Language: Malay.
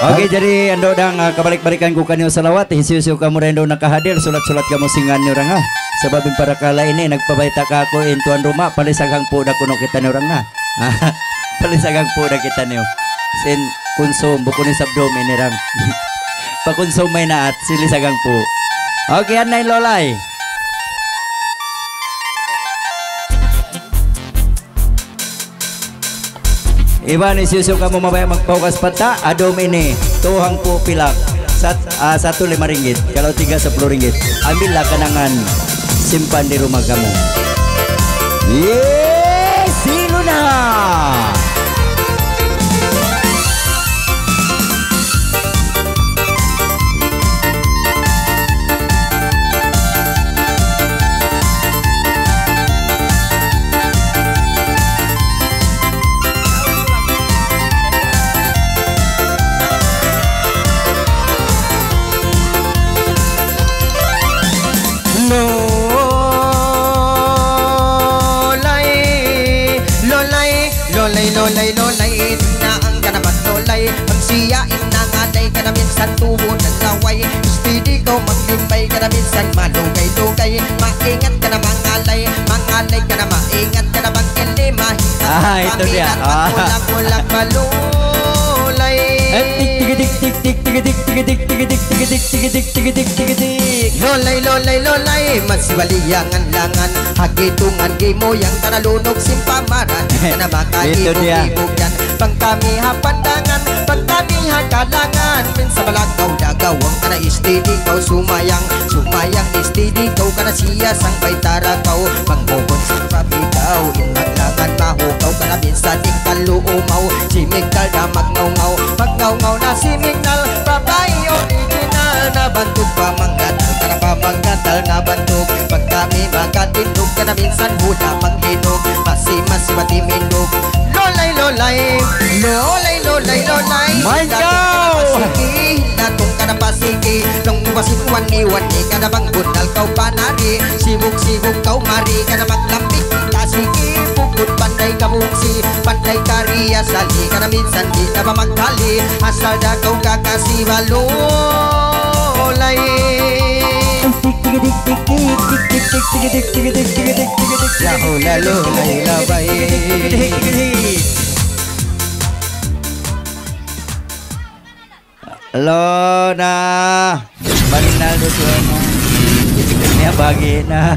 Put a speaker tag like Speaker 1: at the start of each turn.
Speaker 1: Oke, jadi ando dang kabalik-balikan ku kanyo salawat hisiu kamu rendo nakahadir sulat-sulat kamu singan ni orang sebab para kala ini nagpabayta ka ako in tuan rumah palisagang po da kuno kita ni orang na. Palisagang po da kita niyo. Sin konsum buko ni sabdomen ni rang. Pakonsum may naat silisagang po. Oke, anay lolay. Iban isusu kamu mabaya magpaukas pata adom ini tuhang po pilak 1 5 ringgit kalau 3 10 ringgit ambillah kenangan simpan di rumah kamu. Yes, si Luna.
Speaker 2: Lolay, na ang kanaman lolay ang siyain na ngaday ka na minsan tuhod ng laway steady ko maglimbay ka na minsan malugay-lugay maingat ka na mangalay ka na maingat ka na magkilima
Speaker 1: Itu dia.
Speaker 2: Ulang malulay Lolay masibaliyangan langan hagitungan gimo yang kanalunok simpamaran na makaibog-ibog yan pangkamiha pandangan pangkamiha kalangan minsa balagaw dagawang kana istidi kau sumayang istidi kau kana siya sang baitara kau panggobon sa pabigaw inaglangan mahukaw kana minsa ding kaluumaw simikal na magnaw na simikal babay original na bantuk pamanggatal kana pamanggatal na bantuk pag kami magatindog kana minsan hula paghinog masi matiminog lolay
Speaker 1: My God!
Speaker 2: Natong ka na pasigi nung wasikuan ni ka na bang budal kau panari sibuk kau mari ka na maglambik kasigi pukot panday kabungsi panday kariya sali ka na minsan di na ba magkali asal da kau kakasi balolay lolay labay
Speaker 1: Lona Marinaldo suena. Ini bagi nah.